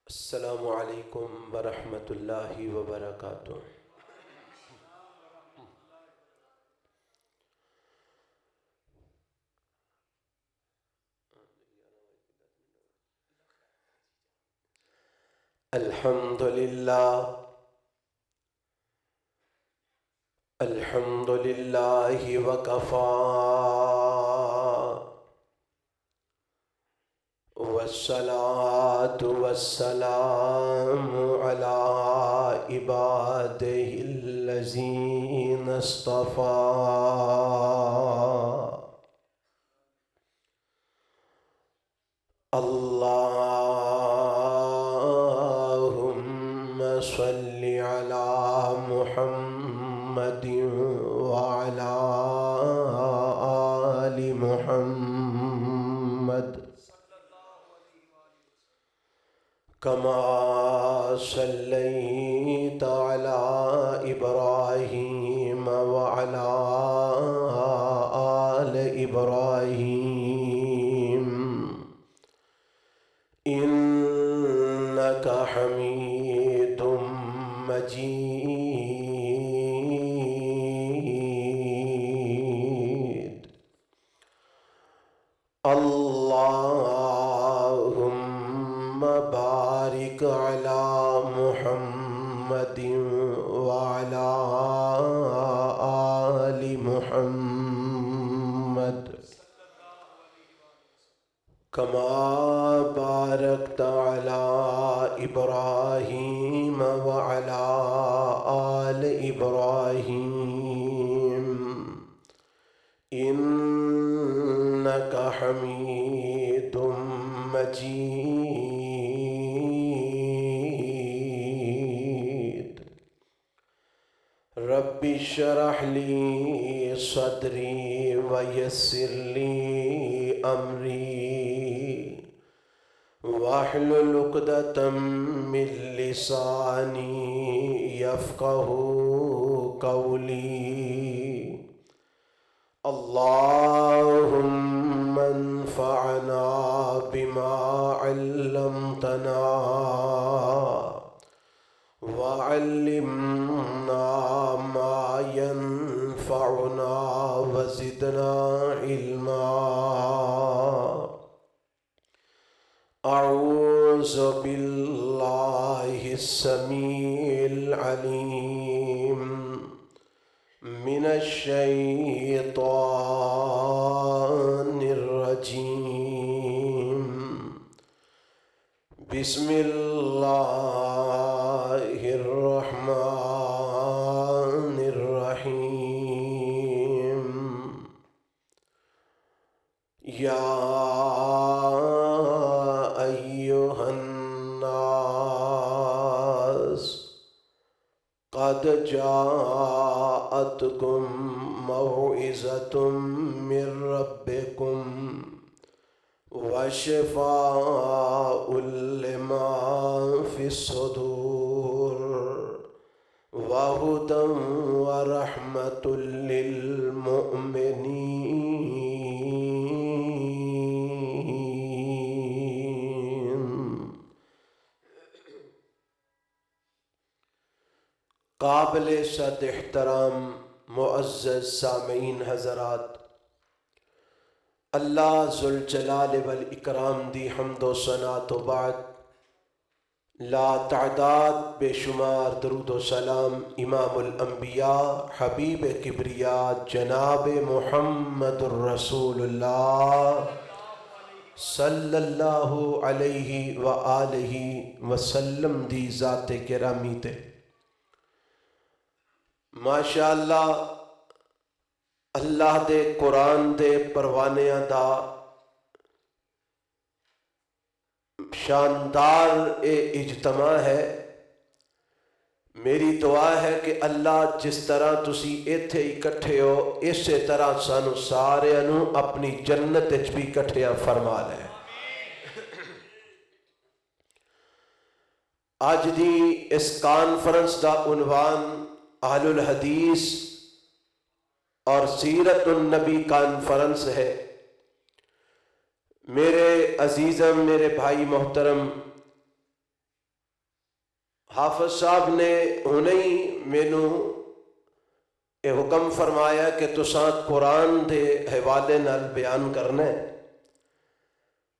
السلام علیکم ورحمۃ اللہ وبرکاتہ۔ الحمد للہ الحمد للہ وکفا والصلاة والسلام علی عبادہ الذین اصطفى۔ اللہم صل علی محمد وعلی آل محمد کما صلیت علی ابراہیم وعلی آل ابراہیم انک حمید مجید۔ اللہم بارک علی محمد وعلی آل محمد کما بارکت علی ابراہیم وعلی آل ابراہیم انک حمید مجید۔ رب اشرح لی صدری ویسر لی امری واحلل عقدۃ من لسانی یفقہوا قولی۔ اللہم انفعنا بما علمتنا وعلمنا ما ينفعنا وزدنا علما۔ اعوذ باللہ السمیع العلیم من الشیطان الرجیم۔ بسم اللہ الرحمن الرحیم۔ یا ایہا الناس قد جاءتکم موعظۃ من ربکم وشفاء لما فی الصدور وہدی ورحمۃ للمؤمنین۔ قابل صد احترام معزز سامعین حضرات، اللہ ذوالجلال والاکرام دی حمد و ثنا تو بعد لا تعداد بے شمار درود و سلام امام الانبیاء حبیب کبریا جناب محمد الرسول اللہ صلی اللہ علیہ وآلہ وسلم دی ذات گرامی تے۔ ماشاءاللہ اللہ دے قرآن دے پروانیاں دا شاندار اجتماع ہے۔ میری دعا ہے کہ اللہ جس طرح تسی ایتھے اکٹھے ہو اسی طرح سانو سارے انو اپنی جنت اچ بھی اکٹھیاں فرما لے۔ آج دی اس کانفرنس دا عنوان اہل الحدیث اور سیرت النبی کانفرنس ہے۔ میرے عزیزم، میرے بھائی محترم، حافظ صاحب نے ہنے ہی مینو یہ حکم فرمایا کہ تساں قرآن دے حوالے نال بیان کرنا ہے۔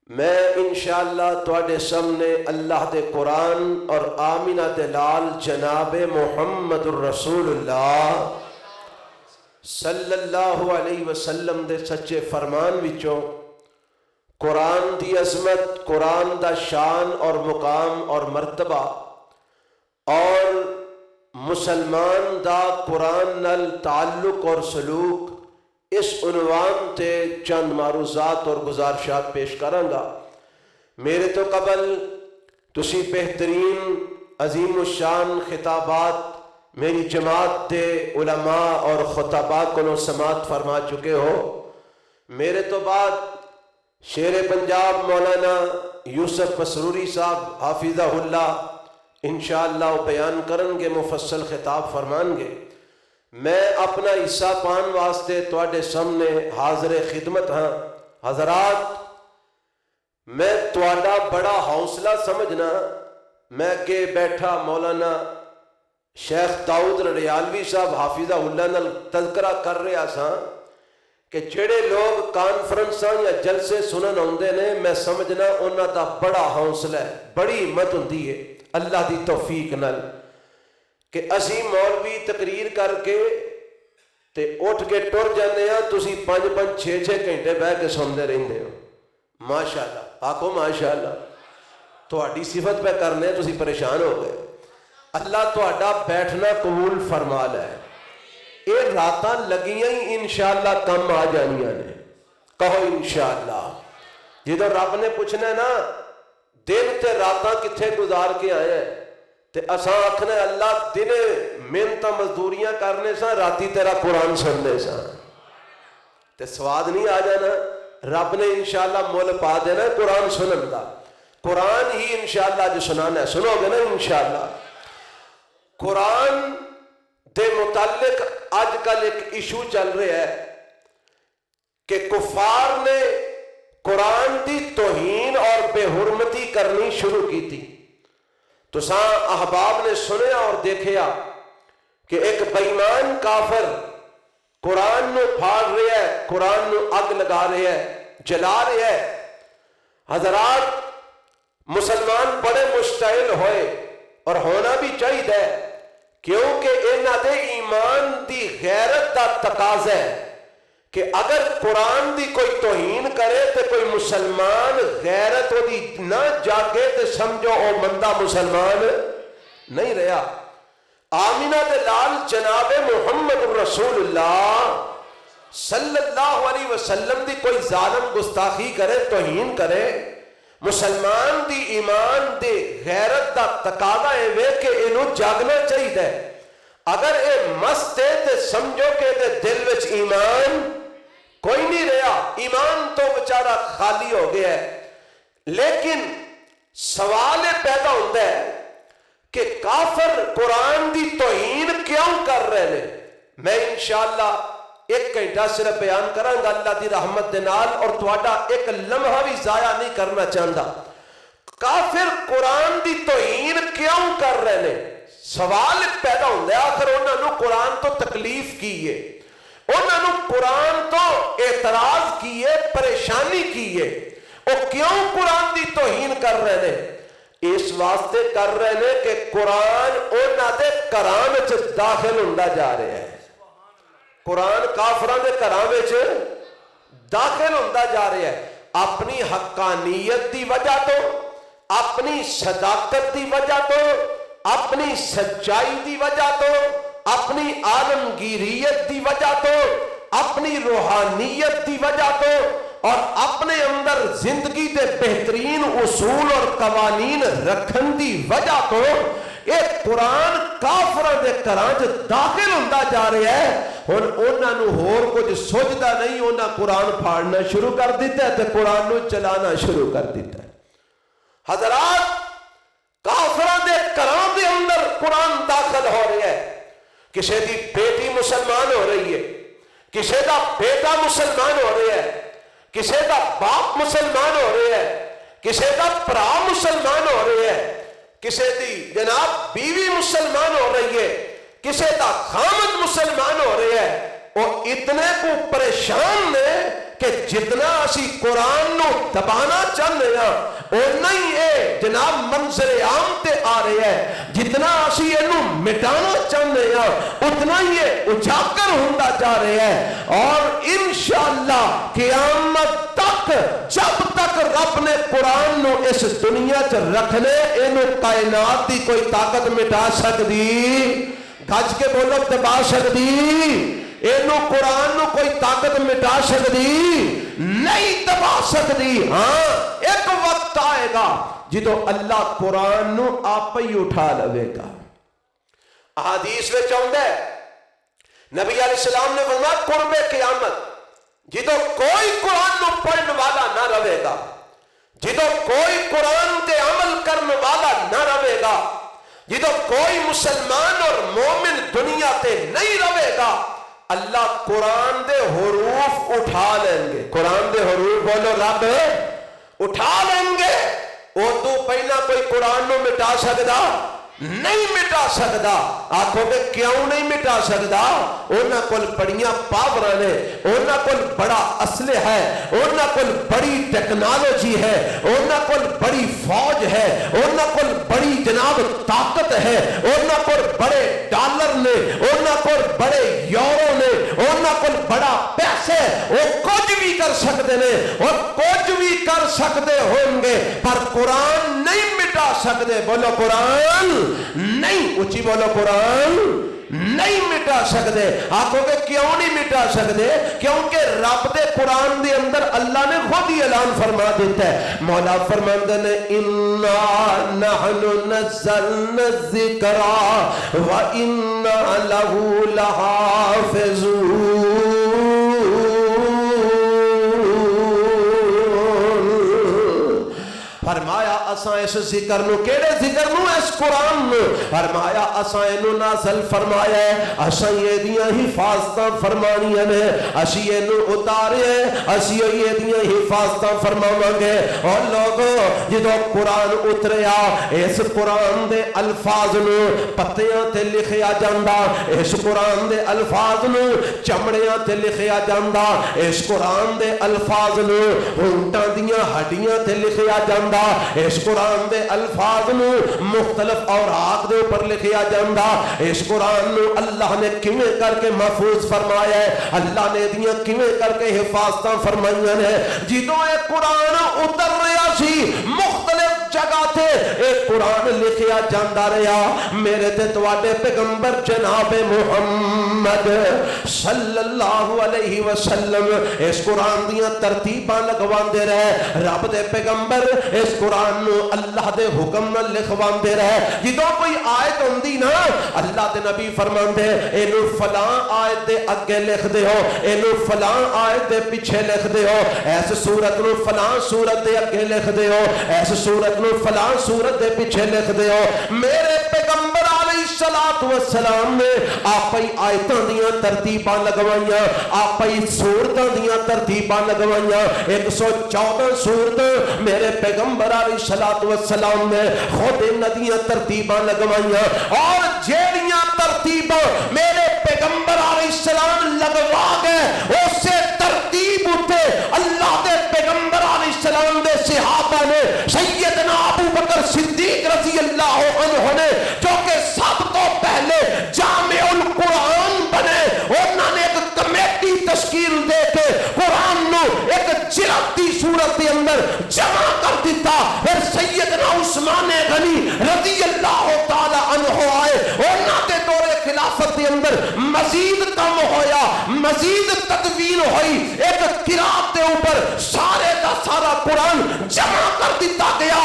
میں انشاءاللہ تواڈے سامنے اللہ دے قرآن اور آمینہ دے لال جناب محمد الرسول اللہ صلی اللہ علیہ وسلم دے سچے فرمان وچوں قرآن دی عظمت، قرآن دا شان اور مقام اور مرتبہ اور مسلمان دا قرآن نال تعلق اور سلوک اس عنوان تے چند معروضات اور گزارشات پیش کرانگا۔ میرے تو قبل تسی بہترین عظیم الشان خطابات میری جماعت دے علماء اور خطباء کو سماعت فرما چکے ہو۔ میرے تو بعد شیر پنجاب مولانا یوسف مسروری صاحب حافظہ اللہ انشاءاللہ بیان کرن گے، مفصل خطاب فرمان گے۔ میں اپنا حصہ پان واسطے تواڈے سامنے حاضر خدمت ہاں۔ حضرات، میں تواڈا بڑا حوصلہ سمجھنا، میں کہ بیٹھا مولانا شیخ داؤد رڑیالوی صاحب حافظہ اللہ نال تذکرہ کر رہا سا کہ جڑے لوگ کانفرنساں یا جلسے سنن آندے نے، میں سمجھنا انہاں دا بڑا حوصلہ ہے، بڑی ہمت ہوندی ہے اللہ دی توفیق نال کہ اسی مولوی تقریر کر کے تے اٹھ کے ٹر جانے ہاں، تسی 5-6 گھنٹے بہ کے سنتے رہندے ہو۔ ماشاءاللہ، آکھو ماشاءاللہ۔ تہاڈی صفت پہ کرنے تسی پریشان ہو گئے۔ اللہ تہاڈا بیٹھنا قبول فرما لے۔ یہ راتاں لگیاں ہی انشاءاللہ کم آ جانیاں نے، کہو انشاءاللہ۔ جدو رب نے پوچھنا ہے نا دن تے راتاں کتھے گزار کے آئے ہیں تے اساں آکھنا اللہ دن محنت مزدوریاں کرنے سا، راتی تیرا قرآن سننے سا، تے سواد نہیں آ جانا؟ رب نے انشاءاللہ مول پا دینا قرآن سنن دا۔ قرآن ہی انشاءاللہ جو سنانا ہے، سنو گے نا انشاءاللہ۔ قرآن دے متعلق آج کل ایک ایشو چل رہا ہے کہ کفار نے قرآن دی توہین اور بے حرمتی کرنی شروع کی تھی۔ تو احباب نے سنیا اور دیکھیا کہ ایک بےایمان کافر قرآن نو پھاڑ رہا ہے، قرآن نو اگ لگا رہا ہے، جلا رہا ہے۔ حضرات، مسلمان بڑے مشتعل ہوئے اور ہونا بھی چاہیے، کیونکہ انہاں دے ایمان دی غیرت دا تقاضا ہے کہ اگر قرآن دی کوئی توہین کرے تو کوئی مسلمان غیرت وہ دی نہ جاگے تو سمجھو او مندہ مسلمان نہیں رہا۔ آمینہ دے لال جناب محمد الرسول اللہ صلی اللہ علیہ وسلم دی کوئی ظالم گستاخی کرے، توہین کرے، مسلمان دی ایمان دی غیرت دا تقاضا ہے کہ انہوں جاگنا چاہیے۔ اگر اے مست ہے تو سمجھو کہ دے دل وچ ایمان کوئی نہیں رہا، ایمان تو بیچارہ خالی ہو گیا ہے۔ لیکن سوال پیدا ہوتا ہے کہ کافر قرآن دی توہین کیوں کر رہے ہیں؟ میں انشاءاللہ 1 گھنٹہ صرف بیان کروں گا اللہ دی رحمت دے نال، اور تواڈا ایک لمحہ بھی ضائع نہیں کرنا چاہتا۔ کافر قرآن دی توہین کیوں کر رہے ہیں؟ سوال پیدا ہوتا ہے، آخر انہوں نے قرآن تو تکلیف کی ہے، انہوں نے قرآن تو اعتراض کیے، پریشانی کیے، وہ کیوں قرآن دی توہین کر رہے ہیں؟ اس واسطے کر رہے ہیں کہ قرآن انہوں دے گھراں وچ داخل ہوندا جا رہا ہے۔ قرآن کافراں دے گھراں وچ داخل ہوندا جا رہا ہے، اپنی حقانیت دی وجہ تو، اپنی صداقت دی وجہ تو، اپنی سچائی دی وجہ تو، اپنی عالمگیریت دی وجہ تو، اپنی روحانیت دی وجہ تو، اور اپنے اندر زندگی دے بہترین اصول اور قوانین رکھن دی وجہ تو یہ قرآن کافران دے کراج داخل ہوندہ جا رہے ہیں۔ انہاں نو ہور کچھ سوچدا نہیں، انہاں قرآن پھاڑنا شروع کر دیتا ہے تے قرآن نو چلانا شروع کر دیتا ہے۔ حضرات، کافران دے کراج دے اندر قرآن داخل ہو رہے ہیں، کسی دی بیٹی مسلمان ہو رہی ہے، کسی دا بیٹا مسلمان ہو رہا ہے، کسی دا باپ مسلمان ہو رہے ہیں، کسی دا پرا مسلمان ہو رہے ہیں، کسی دی جناب بیوی مسلمان ہو رہی ہے، کسی دا خامد مسلمان ہو رہی ہے، وہ اتنے کو پریشان نے کہ جتنا اسی قرآن نو دبانا چاہنے ہیں اونا ہی اے جناب منظر عام تے آ رہے ہیں، جتنا اسی انو مٹانا چاہنے ہیں اتنا ہی اجاگر ہوندہ جا رہے ہیں، اور انشاءاللہ قیامت تک جب تک رب نے قرآن نو اس دنیا چ رکھنے انو کائنات دی کوئی طاقت مٹا سکتی، گھج کے بولو دبا سکتی، اینو قرآن نو کوئی طاقت مٹا سکتی نہیں، دبا سکتی۔ ہاں ایک وقت آئے گا جدو اللہ قرآن نو آپ ہی اٹھا لوے گا۔ احادیث میں چاہتا ہے نبی علیہ السلام نے فرمایا قرب قیامت جدو کوئی قرآن نو پڑھنے والا نہ رہے گا، جدو کوئی قرآن تے عمل کرنے والا نہ رہے گا، جدو کوئی مسلمان اور مومن دنیا تے نہیں رہے گا، اللہ قرآن دے حروف اٹھا لیں گے۔ قرآن دے حروف بولو رب اٹھا لیں گے۔ وہ تو پہلا کوئی قرآن نو مٹا سکتا نہیں، مٹا سکتا۔ آنکھوں کے کیوں نہیں مٹا سکتا؟ انہاں کول بڑیاں پاوراں نے، انہاں کول بڑا اسلحہ ہے، انہاں کول بڑی ٹیکنالوجی ہے، انہاں کول بڑی فوج ہے، انہاں کول بڑی جناب طاقت ہے، انہاں کول بڑے ڈالر نے، انہاں کول بڑے یورو نے، انہاں کول بڑا پیسے، وہ کچھ بھی کر سکتے نے، اور کچھ بھی کر سکتے ہوں گے، پر قرآن نہیں مٹا سکتے۔ بولو قرآن نہیں، اچھی بولو قرآن نہیں مٹا سکتے۔ آنکھوں کے کیوں نہیں مٹا سکتے؟ کیونکہ رب دے قرآن دے اندر اللہ نے خود ہی اعلان فرما دیتا ہے۔ مولا فرماندے نے اِنَّا نَحْنُ نَزَّلْنَا الذِّكْرَ وَإِنَّا لَهُ لَحَافِظُونَ۔ فرمایا اساں اس ذکر نو، کیڑے ذکر نو؟ اس قرآن نو۔ فرمایا اساں اینو نازل فرمایا ہے، اساں یہ دیاں حفاظتاں فرمانیاں نے، اسی اینو اتارے، اسی یہ دیاں حفاظتاں فرماواں گے۔ اور لوگوں جدو قرآن اتریا، اس قرآن دے الفاظ نو پتیاں تے لکھیا جاندا، اس قرآن دے الفاظ نو چمڑیاں تے لکھیا جاندا، اس قرآن دے الفاظ نو اونٹاں دیاں ہڈیاں تے لکھیا جاندا، اس قرآن دے الفاظ نو مختلف اوراق دے اوپر لکھیا جاندا۔ اس قرآن نو اللہ نے کیویں کر کے محفوظ فرمایا ہے، اللہ نے دیاں کیویں کر کے حفاظتاں فرمائیاں نے۔ جدوں اے قرآن اتر رہا سی مختلف جگہ تے اے قرآن لکھیا جاندا رہا۔ میرے تے تواڈے پیغمبر جناب محمد صلی اللہ علیہ وسلم اس قرآن دیاں ترتیباں لگواندے رہے۔ رب دے پیغمبر اس قرآن نو اللہ دے حکم نہ لکھواندے رہے۔ جدوں کوئی آیت ہوندی نا، اللہ دے نبی فرماندے اینو فلاں آیت دے اگے لکھ دے ہو، اینو فلاں آیت دے پیچھے لکھ دے ہو، ایس سورت نو فلاں سورت دے اگے لکھ دے ہو، ایس سورت نو فلاں سورت دے پیچھے لکھ دے ہو۔ میرے پیغمبر علیہ السلام نے آپ ہی آیتاں دیاں ترتیباں لگوائیاں، آپ ہی سورتاں دیاں ترتیباں لگوائیاں۔ 114 سورت میرے پیغمبر علیہ السلام نے خود ندیاں ترتیباں لگوائیاں، اور جیڑیاں ترتیباں میرے پیغمبر علیہ السلام لگوا گئے اسے ترتیب اٹھے اللہ دے پیغمبر علیہ السلام دے صحابہ نے، سیدنا ابو بکر صدیق رضی اللہ عنہ نے جو کہ سب تو پہلے جامع القرآن بنے، انہوں نے ایک کمیٹی تشکیل دے کے قرآن نو ایک جلدی صورت کے اندر جمع کر دیتا۔ پھر سیدنا عثمان غنی رضی اللہ تعالی عنہ آئے، انہوں نے دور خلافت کے اندر مزید کم ہویا، مزید تدوین ہوئی، ایک قرات کے اوپر سارے دا سارا قرآن جمع کر دیتا گیا۔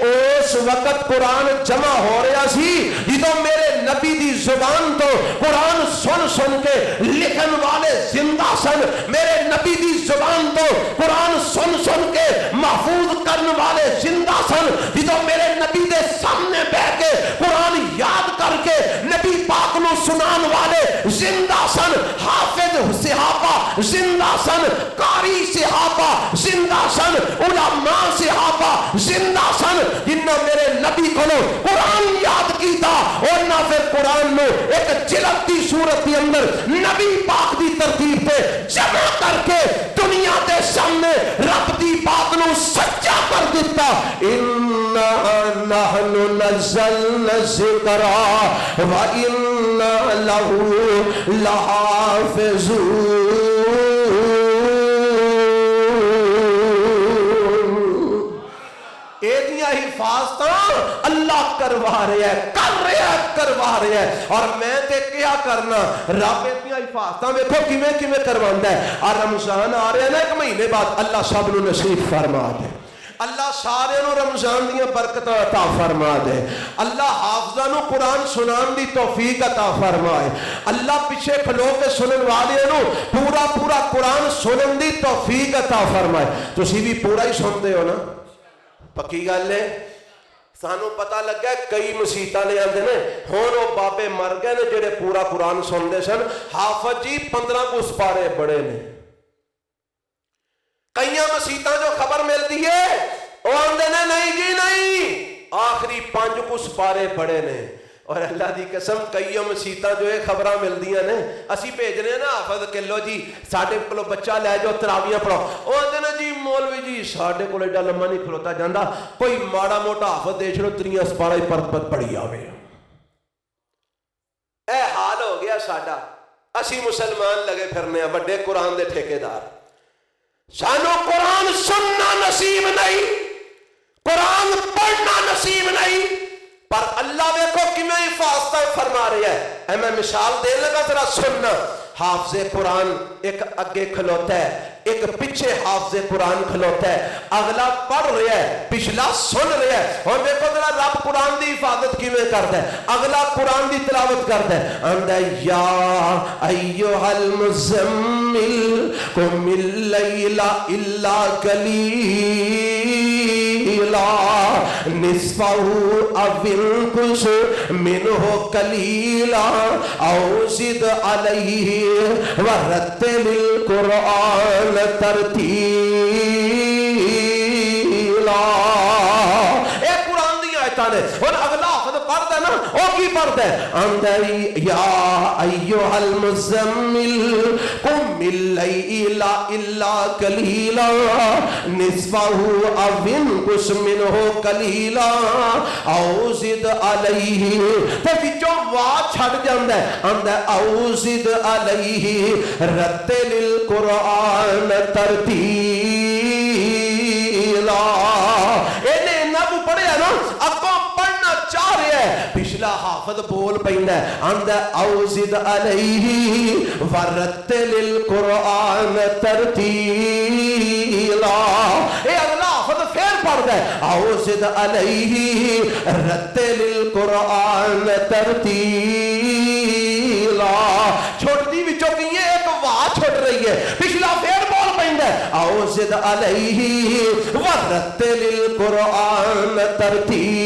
اس وقت قرآن جمع ہو رہا سی جدوں میرے نبی دی زبان تو قرآن سن سن کے لکھن والے زندہ سن، میرے نبی دی زبان تو قرآن سن سن کے محفوظ کرنے والے زندہ سن، جدوں میرے نبی دے سامنے بیٹھ کے قرآن یاد کر کے نبی پاک نو سنان والے زندہ سن۔ حافظ صحابہ زندہ سن، قاری صحابہ زندہ سن، علماء صحابہ زندہ سن جنہاں میرے نبی کو قرآن یاد کیتا اور نہ پھر قرآن میں ایک جلد دی صورت کے اندر نبی پاک دی ترتیب پہ جمع کر کے دنیا دے سامنے رب دی بات نو سچا کر دیتا. اِنَّا نَحْنُ نَزَّلْنَا الذِّكْرَ وَإِنَّا لَهُ لَحَافِظُونَ. ایدیاں حفاظتاں اللہ کروا رہا ہے، کروا رہا ہے. اور میں تے کیا کرنا؟ رب ایدیاں حفاظتاں ویکھو کیویں کرواندا ہے. اور رمضان آ رہا ہے نا ایک مہینے بعد، اللہ سب نو نصیب فرما دے. اللہ سارے نو رمضان دیاں برکتاں عطا فرما دے. اللہ حافظاں نو قرآن سنان دی توفیق عطا فرمائے. اللہ پیچھے کھلو کے سنن والے نو پورا قرآن سنن دی توفیق عطا فرمائے. تسی بھی پورا ہی سنتے ہو نا؟ پکی گل ہے. سانو پتہ لگا کئی مسیتاں نے آندے نے ہن او بابے مر گئے نے جڑے پورا قرآن سنتے سن. حافظ جی 15 کو سپارے بڑے نے. کئی مسیتاں جو خبر ملتی ہے وہ آندے نے نہیں جی نہیں آخری 5 کو سپارے بڑے نے. اور اللہ دی قسم کئی مسیتاں جو ہے خبراں ملدیاں نے اسی بھیجنے نا حافظ کلو جی ساڈے کولو بچہ لے جاؤ تراویاں پڑھاؤ. وہ آندے نے جی مولوی جی ساڈے کول ایڈا لمبا نہیں کھلوتا جاندا، کوئی ماڑا موٹا حافظ دے چھڑو 3 سپارہ ہی پرت پڑھی آوے. اے حال ہو گیا ساڈا. اسی مسلمان لگے پھرنے ہیں بڑے قرآن دے ٹھیکیدار. سانو قرآن سننا نصیب نہیں، قرآن پڑھنا نصیب نہیں، پر اللہ دیکھو کہ میں حفاظتیں فرما رہی ہے. اے میں مثال دے لگا ذرا سننا. حافظ قرآن ایک اگے کھلوتا ہے، ایک پیچھے حافظ قرآن کھلوتا ہے. اگلا پڑھ رہا ہے، پچھلا سن رہا ہے. اور دیکھو ذرا رب قرآن دی حفاظت کیویں کرتا ہے. اگلا قرآن دی تلاوت کرتا ہے، آندا یا ایھا المزمل قم اللیل الا قلیلا نصفہ او انقص منہ قلیلا او زد علیہ ورتل القرآن ترتیلا. اے قرآن دی آیتاں نے. اور اگلا حافظ پڑھدا ہے نا او کی پڑھدا ہے؟ آندا یا ایھا المزمل قم اللیل الا قلیلا نصفہ او انقص منہ قلیلا او زد علیہ. تے وچوں وا چھڈ جاندا ہے، آندا او زد علیہ رتل القرآن ترتیلا. اینے نبو پڑھیا نا اگوں پڑھنا چاہ رہا ہے، پچھلا حافظ بول پیندا ہے، آندا او زد علیہ ورتل القرآن ترتیلا. اے اگلا حافظ پھر پڑھدا ہے، او زد علیہ رتل القرآن ترتیلا. چھوٹی وچوں کی ایک واہ چھوٹ رہی ہے، پچھلا پھر بول پیندا ہے، او زد علیہ ورتل القرآن ترتیلا.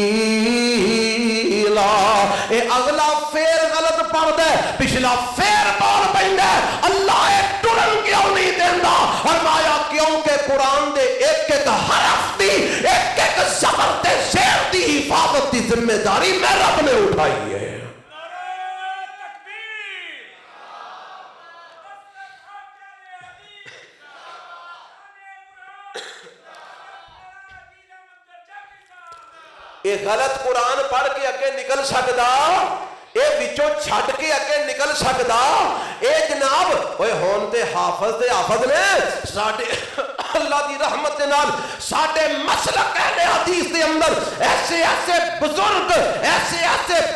اے اگلا پھر غلط پڑھدا ہے، پچھلا پھر بول پیندا ہے. اللہ ایک ٹرن کیوں نہیں دیندا؟ فرمایا کیوں کہ قرآن دے ایک ایک حرف دی ایک ایک زبر تے زیر دی حفاظت دی ذمہ داری میں رب نے اٹھائی ہے. یہ غلط قرآن پڑھ کے اگے نکل سکدا؟ اے وچوں چھڈ کے اگے نکل سکدا؟ اے جناب اوے ہون تے حافظ نے ساڈے اللہ دی رحمت دے نال ساڈے مسلک اہل حدیث دے اندر ایسے بزرگ ایسے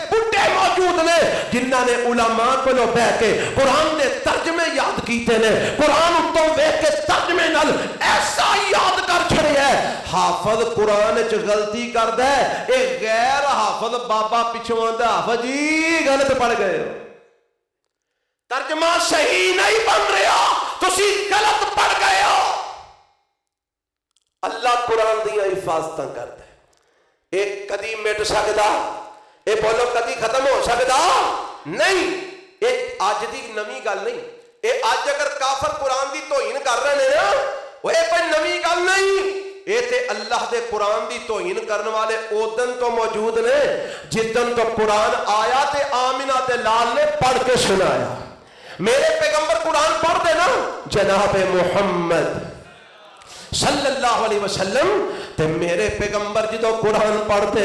بڈھے موجود نے جنہاں نے علماء کولوں بیٹھ کے قرآن دے ترجمے یاد کیتے نے. قرآن اتوں ویکھ کے ترجمے نال ایسا یاد کر چھڑیا ہے. حافظ قرآن وچ غلطی کردا ہے، اے غیر حافظ بابا پیچھوں آندا حافظ جی غلط پڑھ گئے ہو، ترجمہ صحیح نہیں بن رہا، تسی غلط پڑھ گئے ہو. اللہ قرآن دیا حفاظتاں کرتا ہے. ایک کدی مٹ سکدا؟ اے بولو کدی ختم ہو سکدا؟ نہیں. ایک آج دی نمی گل نہیں، یہ اج اگر کافر قرآن دی توہین کر رہے ہیں نا، وہ کوئی نویں گل نہیں، یہ تے اللہ دے قرآن دی توہین کرنے والے اودن تو موجود نے جدن تو قرآن آیا تے آمنہ دے لال نے پڑھ کے سنایا۔ میرے پیغمبر قرآن پڑھ دے نا جناب محمد صلی اللہ علیہ وسلم تے میرے پیغمبر جدو قرآن پڑھتے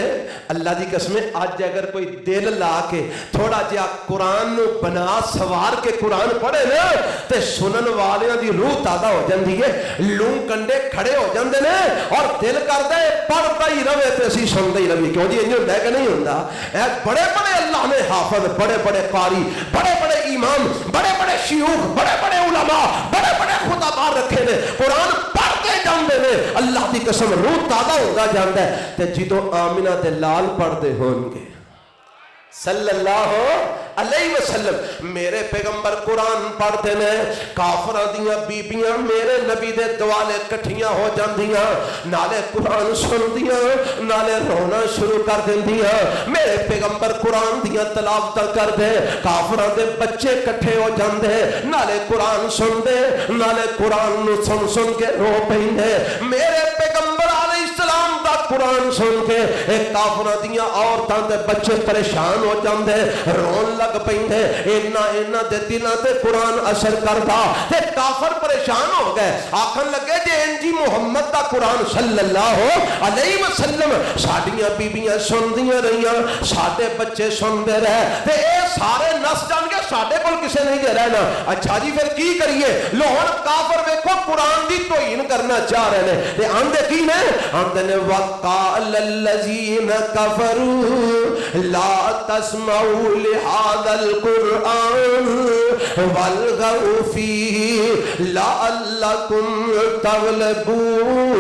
اللہ دی قسم آج اگر کوئی دل لا کے تھوڑا جہا قرآن نو بنا سوار کے قرآن پڑھے نا تے سنن والیاں دی روح تازہ ہو جاندی ہے، لوں کنڈے کھڑے ہو جاندے نے اور دل کردا ہے پڑھتا ہی رہے تے اسی سنتے ہی رہی۔ کیوں جی انج ہوندا ہے کہ نہیں ہوندا؟ اے بڑے بڑے اللہ نے حافظ، بڑے بڑے قاری، بڑے بڑے امام، بڑے بڑے شیوخ، بڑے بڑے علماء، بڑے بڑے خطباء رکھے نے، قرآن پڑھتے جاندے نے، اللہ دی قسم روح تازہ ہوتا جاندہ ہے۔ تے جدو آمنہ دے لال پڑھتے ہوں گے صلی اللہ علیہ وسلم میرے پیغمبر قرآن پڑھتے نے، کافراں دیاں بیبیاں میرے نبی دے دوالے کٹھیاں ہو جاندیاں، نالے قرآن سندیاں نالے رونا شروع کر دیندیاں۔ میرے پیغمبر قرآن دیاں تلاوتاں کر دے، کافراں دے بچے کٹھے ہو جاندے، نالے قرآن سن دے، نالے قرآن نو سن سن کے رو پیندے۔ میرے پیغمبر علیہ السلام دا قرآن سن کے ایک کافراں دیاں عورتاں دے بچے پریشان ہو جاندے، رون لگ پیندے، اینا دے دلاں تے قرآن اثر کردا تے کافر پریشان ہو گئے، آکھن لگے جے انجی محمد دا قرآن صلی اللہ علیہ وسلم ساڈیاں بیبیاں سندیاں رہیاں، ساڈے بچے سندے رہے تے اے سارے نس جان گے، ساڈے کول کسے نہیں دے رہنا۔ اچھا جی پھر کی کریے؟ لو ہن کافر ویکھو قرآن دی توہین کرنا چاہ رہے ہیں تے آندے کی نے؟ آندے نے وقال الذین کفروا لا تسمعوا لهذا القرآن والغوا فيه لعلكم تغلبون۔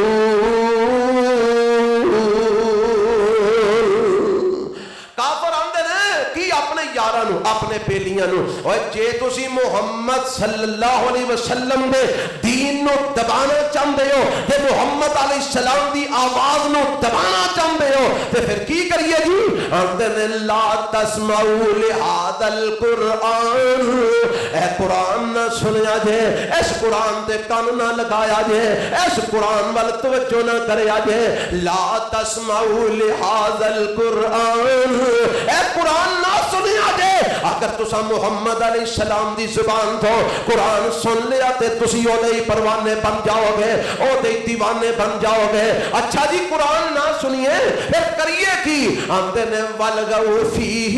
کافر آندے نے کی اپنے یاراں نو، اپنے بیلیاں نو، اور جے تسی محمد صلی اللہ علیہ وسلم دے دین نو دبانا چاہندے ہو تے محمد علیہ السلام دی آواز نو دبانا چاہندے ہو تے پھر کی کریے جی؟ آندے نے لا تسمعوا لهذا القرآن، اے قرآن نہ سنیا جے، اس قرآن تے کان نہ لگایا جے، اس قرآن وال توجہ نہ کریا جے۔ لا تسمعوا لهذا القرآن، اے قرآن نہ سنیا جے۔ اگر تسا محمد علیہ السلام دی زبان تو قرآن سن لیا تے تسی او دے پروانے بن جاؤ گے، او دے دیوانے بن جاؤ گے۔ اچھا جی قرآن نہ سنیے پھر کریے کی؟ آندے نے وَلْغَوْا فِيهِ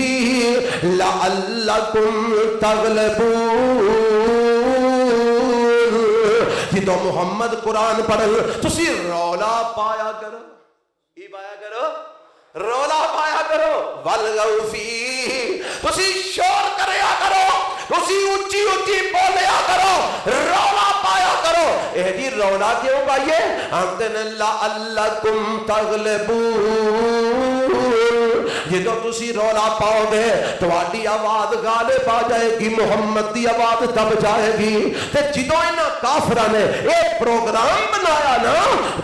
لَعَلَّكُمْ تَغْلِبُونَ۔ جدو محمد قرآن پڑھن تسی رولا پایا کرو، ای پایا کرو، رولا پایا کرو، وَلْغَوْا فِيهِ تسی شور کریا کرو، تسی اونچی اونچی بولیا کرو، رولا پایا کرو۔ اے جی رولا کیوں پائیے؟ آندے نے لَعَلَّكُمْ تَغْلِبُونَ، جدو تسی رولا پاؤ گے تواڈی آواز غالب آ جائے گی، محمد دی آواز دب جائے گی۔ تے جدو انہاں کافراں نے ایک پروگرام بنایا نا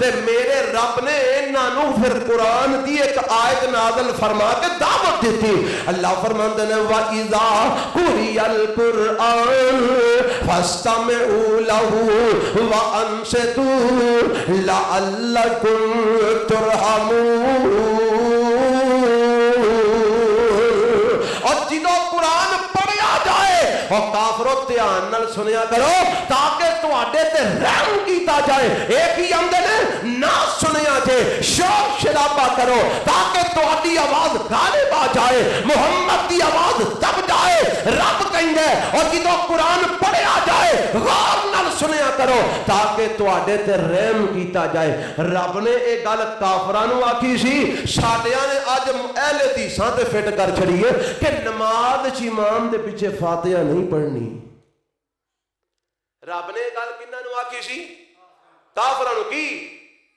تے میرے رب نے انہاں نو پھر قرآن دی ایک آیت نازل فرما کے دعوت دیتی۔ اللہ فرماندے نے وَإِذَا قُرِئَ الْقُرْآنُ فَاسْتَمِعُوا لَهُ وَأَنصِتُوا لَعَلَّكُمْ تُرْحَمُونَ۔ اور کافرو دھیان نال سنیا کرو تاکہ تواڈے تے رحم کیتا جائے۔ ایک ہی آندے نے نہ سنیا جے، شور شرابہ کرو تاکہ تواڈی آواز غالب آ جائے، محمد دی آواز دب جائے۔ رب کہندا ہے اور جدوں قرآن پڑھیا جائے غور نال سنیا کرو تاکہ تواڈے تے رحم کیتا جائے۔ رب نے ایک گل کافراں نو آکھی سی، ساڈیاں نے اج اہل حدیثاں تے فٹ کر چھڑی ہے کہ نماز وچ امام دے پیچھے فاتحہ نہیں پڑھنی۔ رب نے گل کنہاں نو آکھی سی؟ کافراں نو۔ کی؟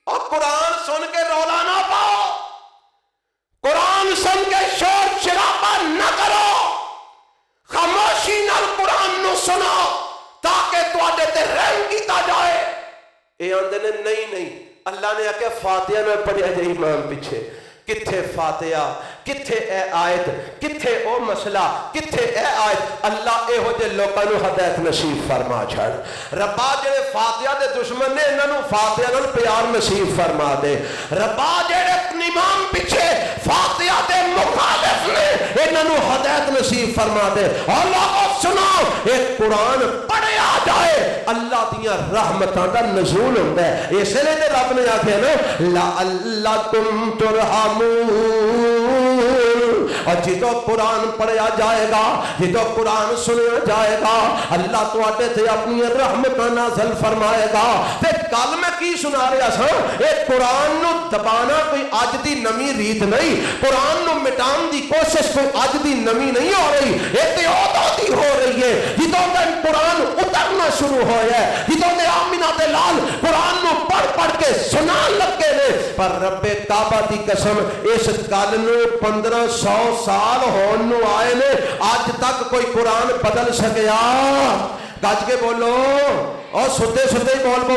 اور قرآن سن کے رولا نہ پاؤ، قرآن سن کے شور شرابہ نہ کرو، خاموشی نال قرآن نو سنو تاکہ تواڈے تے رحم کیتا جائے۔ اے آندے نے نہیں اللہ نے آکھیا فاتحہ نہ پڑھیا جائے امام پیچھے۔ کتھے فاتحہ، کتھے اے آیت, کتھے او مسئلہ, کتھے اے آیت. اللہ اے ہو جے لوکاں نو ہدایت نصیب فرما چھڑ. ربا جڑے فاتحہ دے دشمن نے انہاں نو فاتحہ نال پیار نصیب فرما دے. ربا جڑے امام پیچھے فاتحہ دے مخالف نے انہاں نو ہدایت نصیب فرما دے. اور لوگوں سنو, ایک قرآن پڑھیا جائے اللہ دیاں رحمتاں دا نزول ہوندا ہے. اس لیے تے رب نے آکھیا نا لعلکم ترحمون. اور جدو قرآن پڑھیا جائے گا, جدو قرآن سنیا جائے گا, اللہ تواڈے تے اپنی رحمتاں نازل فرمائے گا. تے کل میں کی سنا رہا سا, اے قرآن نو دبانا کوئی اج دی نمی ریت نہیں, قرآن نو مٹان دی کوشش کوئی اج دی نمی نہیں ہو رہی, اے تے اودوں دی ہو رہی ہے جدوں دا قرآن اترنا شروع ہویا ہے, جدوں دے آمنہ دے لال قرآن نو پڑھ پڑھ کے سنان لگے نے. پر رب کعبہ دی قسم اس گل نو 1500 سال ہون نو آئے نے, اج تک کوئی قرآن بدل سکیا. گج کے بولو, اور ستے ستے بول پو.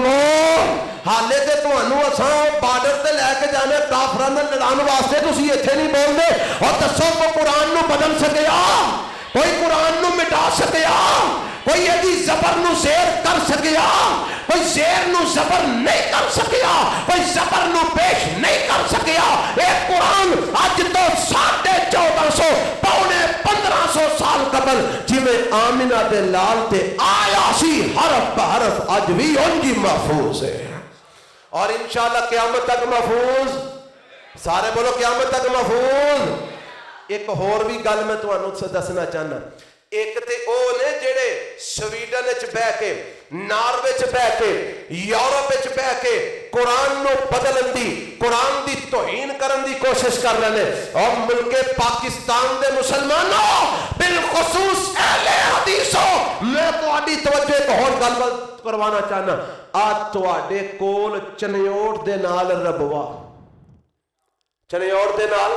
حالے تے تانوں اساں بارڈر تے لے کے جانے کافراں نال لڑان واسطے, تسی ایتھے نہیں بول دے. اور دسو کو قرآن نو بدل سکیا, کوئی قرآن نو مٹا سکیا, کوئی ایدی زبر نو زیر کر سکیا, کوئی زیر نو زبر نہیں کر سکیا, کوئی زبر نو پیش نہیں کر سکیا. ایک قرآن اج تو 1450 پونے 1500 سال قبل جویں آمنہ دے لال تے آیا سی حرف بحرف اج بھی انجی محفوظ ہے, اور انشاءاللہ قیامت تک محفوظ. سارے بولو قیامت تک محفوظ. ایک اور بھی گل میں تانوں دسنا چاہنا, ایک تے او نے جڑے سویڈن وچ بیٹھ کے, ناروے وچ بیٹھ کے, یورپ وچ بیٹھ کے قرآن نو بدلن دی, قرآن دی توہین کرن دی کوشش کر رہے ہیں. اور ملک پاکستان دے مسلمانوں بالخصوص اہل حدیثوں, میں تہاڈی توجہ ایک اور گل کروانا چاہنا. آج تہاڈے کول چنیوڑ دے نال ربوا, چنیوڑ دے نال,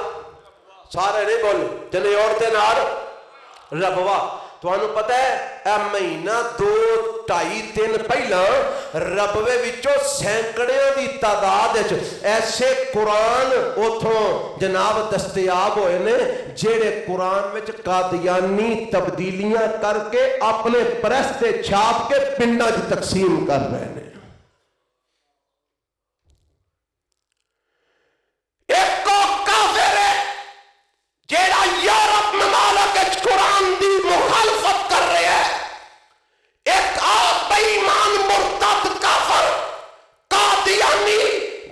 سارے نہیں بول, چنیوڑ دے نال ربوا. تانوں پتہ ہے اے مہینہ 2-2.5 پہلا ربوے وچوں سینکڑیاں دی تعداد وچ ایسے قرآن اوتھوں جناب دستیاب ہوئے نے جڑے قرآن وچ قادیانی تبدیلیاں کر کے اپنے پریس تے چھاپ کے پنڈاں وچ تقسیم کر رہے ہیں. جیڑا یورپ ممالک قرآن دی مخالفت کر رہے ہیں, ایک آپ ایمان مرتد کافر قادیانی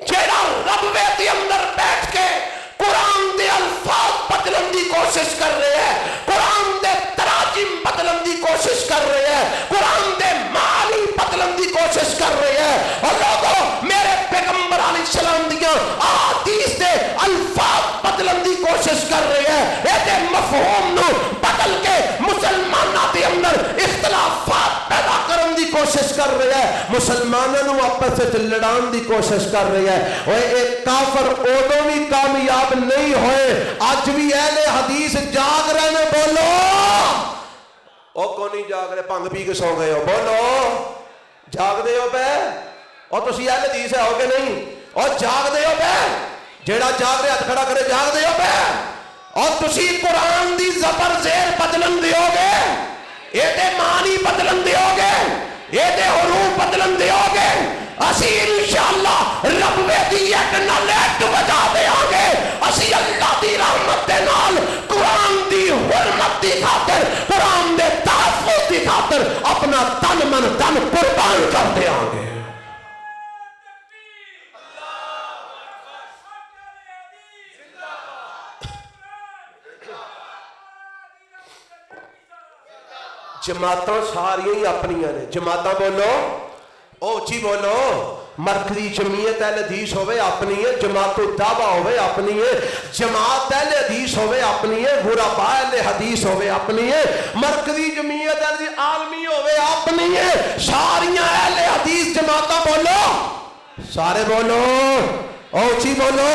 جیڑا ربوے دے اندر بیٹھ کے قرآن دے الفاظ بدلن دی کوشش کر رہے ہیں, قرآن دے تراجم بدلن دی کوشش کر رہے ہیں, قرآن دے معانی بدلن دی کوشش کر رہے ہیں. اور لوگوں میرے پیغمبر علیہ السلام دیاں احادیث دے الفاظ بدلن دی کوشش کر رہے ہیں, ایدے مفہوم نو بدل کے مسلمانہ دے اندر اختلافات پیدا کرن دی کوشش کر رہے ہیں, مسلمانوں نو آپس وچ لڑان دی کوشش کر رہے ہیں. اور ایک کافر اودوں بھی کامیاب نہیں ہوئے, اج بھی اہل حدیث جاگ رہے نے. بولو او کو نہیں جاگ رہے, بھنگ پی کے سو گئے ہو, بولو جاگ دے ہو پہ, اور تسی اہل حدیث ہے ہو کہ نہیں, اور جاگ دے ہو پہ, جیڑا جاگ رہے ہاتھ کھڑا کرے جاگ دے ہو پہ. اور تسی قرآن دی زبر زیر بدلن دیو گے, ایدے معنی بدلن دیو گے, ایدے حروف بدلن دیو گے, اسی انشاءاللہ ربوے دی ایک نال ایک بجا دے آگے. اسی اللہ دی رحمت دے نال قرآن دی حرمت دی خاطر, قرآن دے تحفظ دی خاطر اپنا تن من تن قربان کر دے آگے. جماعتاں ساریاں ہی اپنیاں نے, جماعتاں بولو, اوچی بولو, مرکزی جمعیت اہل حدیث ہوئے اپنی ہے, جماعت الدعوہ ہوئے اپنی ہے, جماعت اہل حدیث ہوئے اپنی ہے, غرباء اہل حدیث ہوئے اپنی ہے, مرکزی جمعیت اہل عالمی ہوئے اپنی ہے, ساریاں اہل حدیث جماعتاں بولو, سارے بولو, اوچی بولو,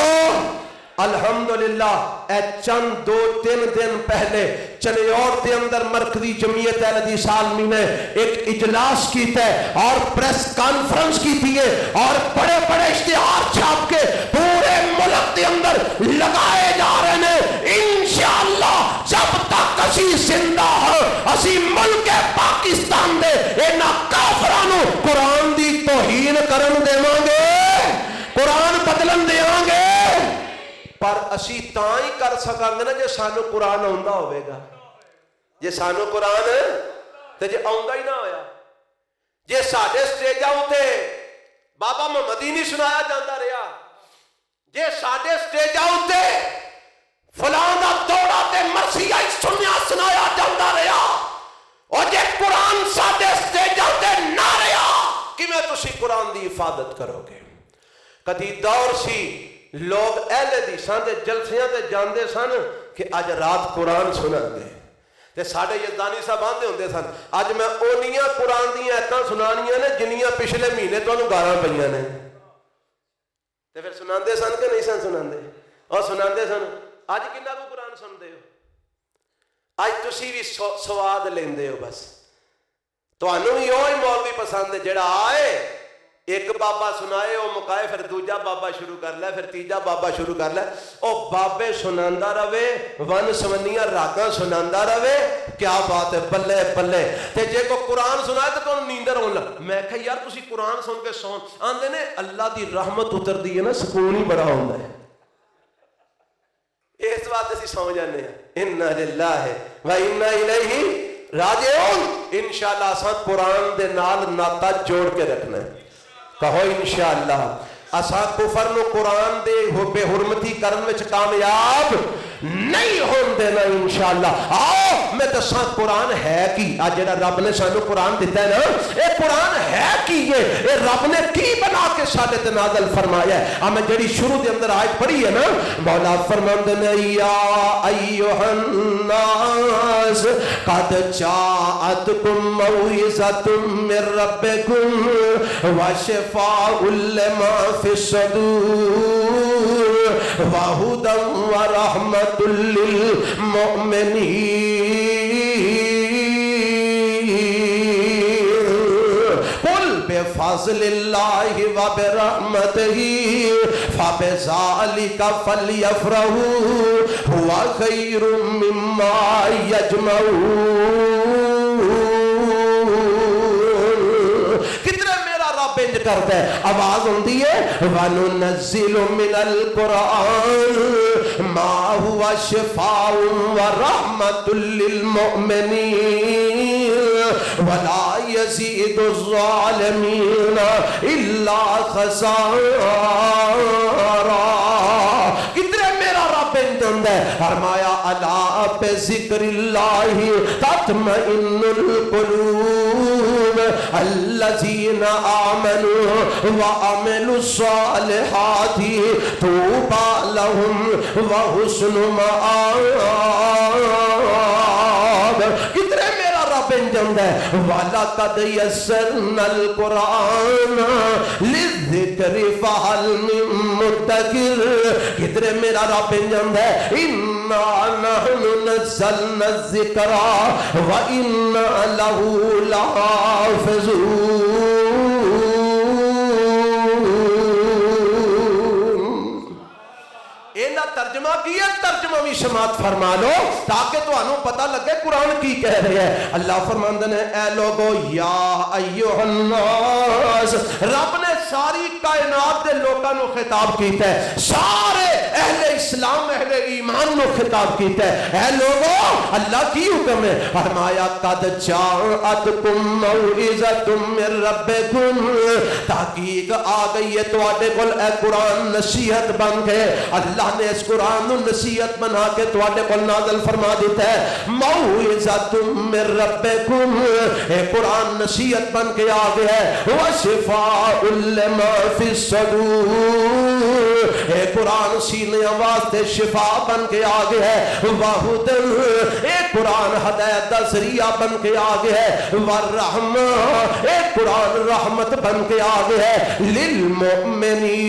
الحمدللہ اے چند 2-3 دن پہلے چنیور دے اندر مرکزی جمعیت اہل حدیث عالمی نے ایک اجلاس کیتا ہے اور پریس کانفرنس کی ہے اور بڑے بڑے اشتہار چھاپ کے پورے ملک دے اندر لگائے جا رہے ہیں انشاءاللہ جب تک اسی زندہ ہو اسی ملک پاکستان دے اینا کافرانو قرآن دی توہین کرن دیواں گے، قرآن بدلن دیواں گے، پر اسی تاں ہی کر سکاں گے نا جے سانو قرآن آندا ہوئے گا، جے سانو قرآن تے جے آندا ہی نہ ہویا، جے ساڈے سٹیجاں اُتے بابا محمدی نہیں سنایا جاندا رہیا، جے ساڈے سٹیجاں اُتے فلاں دا دوڑا تے مرثیہ سنایا جاندا رہیا، اور جے قرآن ساڈے سٹیجاں تے نہ رہیا کیویں تسی قرآن دی حفاظت کرو گے؟ کدی دور سی لوگ اہل حدیثاں دے جلسیاں تے جاندے سن کہ اج رات قرآن سناں گے تے ساڈے یزدانی صاحب آندے ہوندے سن اج میں اونیاں قرآن دیاں ایتاں سنانیاں نے جنیاں پچھلے مہینے تانوں گالاں پئیاں نے، تے پھر سناندے سن کہ نہیں سن سناندے؟ اور سناندے سن۔ اج کنا کو قرآن سنتے ہو؟ اج تسی بھی سواد لیندے ہو، بس تانوں بھی اوہی مولوی پسند ہے جڑا آئے ایک بابا سنائے او مکائے پھر دوجا بابا شروع کر لے پھر تیجا بابا شروع کر لے، او بابے سناندا رہے ون سمنیاں راگاں سناندا رہے، کیا بات ہے، بلے بلے۔ تے جے کو قرآن سنائے تو تانوں نیندر ہون لگ، میں کہا یار تسی قرآن سن کے سون آندے نے اللہ دی رحمت اتردی ہے نا سکون ہی بڑا ہوندا ہے، اس بات اسی سمجھ جانے ہیں انا للہ و انا الیہ راجعون۔ انشاءاللہ اساں قرآن دے نال ناتا جوڑ کے رکھنا ہے، کہو انشاءاللہ اساں کفر نو قرآن دے بے حرمتی کرن وچ کامیاب نہیں ہون دینا انشاءاللہ۔ آؤ میں دساں قرآن ہے کی، آج جڑا رب نے سانو قرآن دیتا ہے نا، اے قرآن ہے کی، یہ رب نے کی بنا کے ساڈے تے نازل فرمایا ہے۔ میں جڑی شروع دے اندر آیت پڑھی ہے نا، مولا فرماندے نے یا ایھا الناس قد جاءتکم موعظۃ من ربکم وشفاء لما فی الصدور وہدی ورحمۃ للمؤمنین قل بفضل اللہ وبرحمتہ فبذلک فلیفرحوا ھو خیر مما یجمعون۔ بند کرتا ہے، آواز ہوندی ہے وَنُنَزِّلُ مِنَ الْقُرْآنِ مَا هُوَ شِفَاءٌ وَرَحْمَةٌ لِّلْمُؤْمِنِينَ وَلَا يَزِيدُ الظَّالِمِينَ إِلَّا خَسَارًا۔ کتنے میرا رب انتند ہے، فرمایا الا بذکر اللہ تطمئن القلوب الذین آمنوا وعملوا الصالحات طوبى لهم وحسن مآب۔ کتنے میرا رب انتند ہے، وَلَقَدْ يَسَّرْنَا الْقُرْآنَ لِلذِّكْرِ فَهَلْ مِن مُدَّكِرٍ۔ کتنے میرا رب انتند ہے، اِنَّا نَحْنُ نَزَّلْنَا الذِّكْرَ وَإِنَّا لَهُ لَحَافِظُونَ۔ ترجمہ کیا، ترجمہ بھی سماعت فرما لو تاکہ تو انہوں پتہ لگے قرآن کی کہہ رہے ہیں۔ اللہ فرماندے نے اے لوگو یا ایھا الناس، رب نے ساری کائنات دے لوگاں نو خطاب کیتا ہے، سارے اہل اسلام اہل ایمان نو خطاب کیتا ہے۔ اے لوگو اللہ کی حکم ہے، فرمایا قد جاءتکم موعظۃ من ربکم، تحقیق آ گئی ہے تواڈے کول اے قرآن نصیحت بن کے، اللہ نے اس قرآن نو نصیحت بنا کے تواڈے کول نازل فرما دیتا ہے۔ موعظۃ من ربکم، اے قرآن نصیحت بن کے آ گیا ہے، وشفاء لما فی الصدور، اے قرآن سینے واسطے شفا بن کے آ گیا ہے، وہدی، اے قرآن ہدایت دا ذریعہ بن کے آ گیا ہے، ورحمہ، اے قرآن رحمت بن کے آ گیا ہے، للمؤمنین،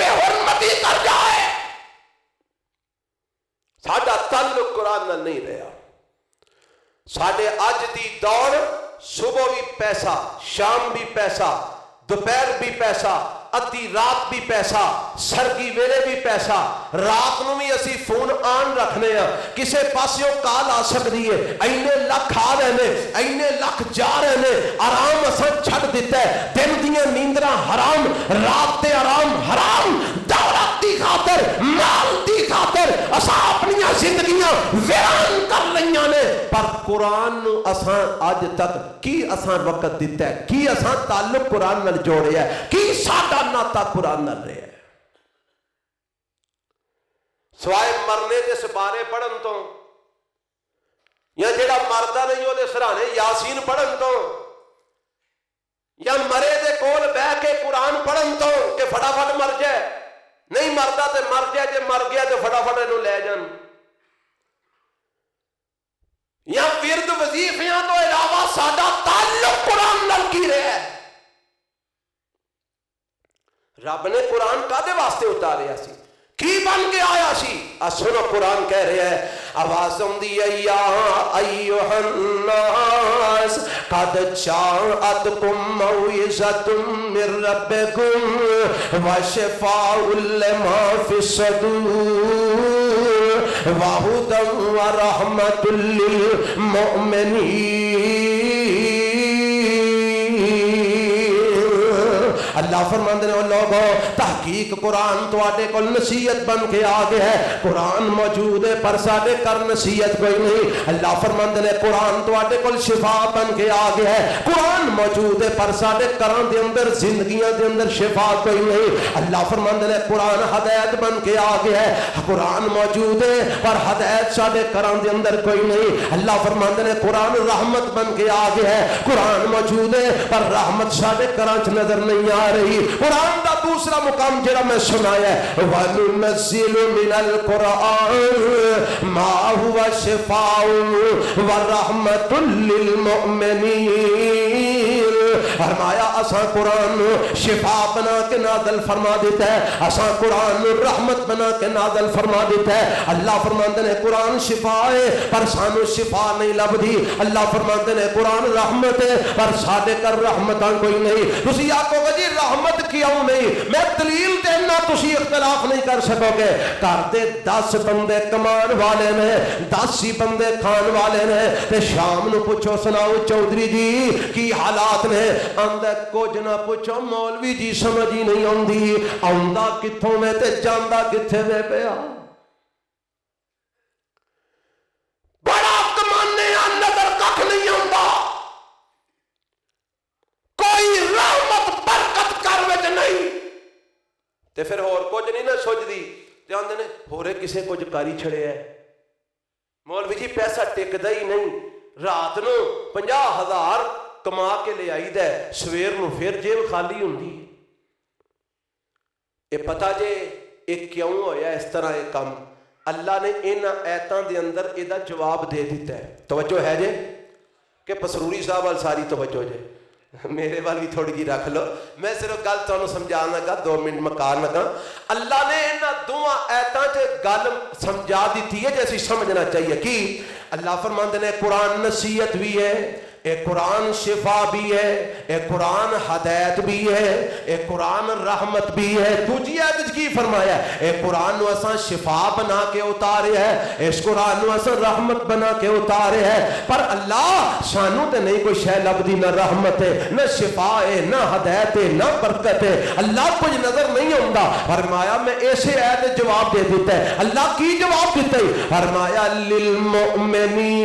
بے حرمتی کر جائے. ساڈا تعلق قرآن نال نہیں رہا. ساڈے اج دی دوڑ صبح بھی پیسہ، شام بھی پیسہ، دوپہر بھی پیسہ، ادھی رات بھی پیسہ، سرگی ویلے بھی پیسہ. رات نو بھی اسی فون آن رکھنے ہیں، کسے پاسیوں کال آ سکتی ہے. اینے لکھ آ رہے ہیں، اینے لکھ جا رہے ہیں. آرام اساں چھڈ دیتا ہے. دن دیاں نیندراں حرام، رات تے آرام حرام. دولت دی خاطر، مال دی خاطر اساں اپنی زندگیاں ویران کر لیاں نے. پر قرآن نو اساں اج تک کی اساں وقت دیتا ہے، کی اساں تعلق قرآن نال جوڑیا ہے، کی ساڈا ناتا قرآن نال رہا ہے. سوائے مرنے دے سپارے پڑھن تو، یا جڑا مردا نہیں وہ سرانے یاسین پڑھن تو، یا مرے دے کول بہ کے قرآن پڑھن تو کہ فٹافٹ مر جائے. نہیں مردا تے مر جائے، جے مر گیا تے فٹافٹ اینو لے جان. یا ورد وظیفیاں تو علاوہ ساڈا تعلق قرآن نال کی رہا ہے. رب نے قرآن کادے واسطے اتاریا سی، کی بن کے آیا سی؟ سنو قرآن کہہ رہے ہیں، آواز آندی ہے یا ایھا الناس قد جاءتکم موعظۃ من ربکم وشفاء لما فی الصدور وہدی ورحمۃ للمؤمنین. اللہ فرماندے نے، لوگو تحقیق قرآن تواڈے کول نصیحت بن کے آ گیا ہے. قرآن موجود ہے پر ساڈے کر نصیحت کوئی نہیں. اللہ فرماندے نے قرآن تواڈے کول شفا بن کے آ گیا ہے. قرآن موجود ہے پر ساڈے کراں دے اندر، زندگیاں دے اندر شفا کوئی نہیں. اللہ فرماندے نے قرآن ہدایت بن کے آ گیا ہے. قرآن موجود ہے پر ہدایت ساڈے کراں دے اندر کوئی نہیں. اللہ فرماندے نے قرآن رحمت بن کے آ گیا ہے. قرآن موجود ہے پر رحمت ساڈے کراں چ نظر نہیں آ رہی. قرآن دا دوسرا مقام جڑا میں سنایا ہے، وَنُنَزِّلُ مِنَ الْقُرْآنِ مَا هُوَ شِفَاءٌ وَرَحْمَةٌ لِّلْمُؤْمِنِينَ. فرمایا اساں قرآن شفا بنا کے نازل فرما دیتا ہے، اساں قرآن رحمت بنا کے نازل فرما دیتا ہے. اللہ فرماندے نے قرآن شفا ہے پر سانو شفا نہیں لبدی. اللہ فرماندے نے قرآن رحمت ہے پر ساڈے کر رحمتاں کوئی نہیں. تسی آکھو گے جی رحمت کیوں نہیں؟ میں دلیل دینا، تسی اختلاف نہیں کر سکو گے. گھر دے 10 بندے کمان والے نے، 10 ہی بندے کھان والے نے، تے شام نو پوچھو سناؤ چودھری جی کی حالات نے؟ آندا کچھ نہ پوچھو مولوی جی سمجھ ہی نہیں آندی، آندا کتھوں میں تے جاندا کتھے وے پیا. بڑا کمانے نظر کھ نہیں آندا، کوئی رحمت برکت کر وچ نہیں، تے پھر ہور کچھ نہیں نہ سوچدی تے آندے نے ہورے کسے کچھ کاری چھڑیا ہے. مولوی جی پیسہ ٹکدا ہی نہیں، رات نو 50,000 کما کے لے آئی دے، سویر نو پھر جیب خالی ہوندی. اے پتہ جے اے کیوں ہویا اس طرح اے کم؟ اللہ نے ان آیتاں دے اندر ایدا جواب دے دیتا ہے. توجہ ہے جے کہ پسروری صاحب وال ساری توجہ جے، میرے وال بھی تھوڑی جی رکھ لو. میں صرف گل تانوں سمجھانا لگا، 2 منٹ مکان لگا. اللہ نے ان دوواں آیتاں چ گل سمجھا دیتی ہے جیسی سمجھنا چاہیے. کہ اللہ فرماندے نے قرآن نصیحت بھی ہے، اے قرآن شفا بھی ہے، اے قرآن ہدایت بھی ہے، اے قرآن رحمت بھی ہے. دوجی آیت کی فرمایا ہے؟ اے قرآن نو اساں شفا بنا کے اتارے ہے، اس قرآن نو اساں رحمت بنا کے اتارے ہے. پر اللہ سانو تے نہیں کوئی شے لبدی، نہ رحمت ہے، نہ شفا ہے، نہ ہدایت ہے، نہ برکت ہے. اللہ کچھ نظر نہیں آندا. فرمایا میں ایسے آیت جواب دے دیتا ہے. اللہ کی جواب دیتا ہے؟ فرمایا للمؤمنین،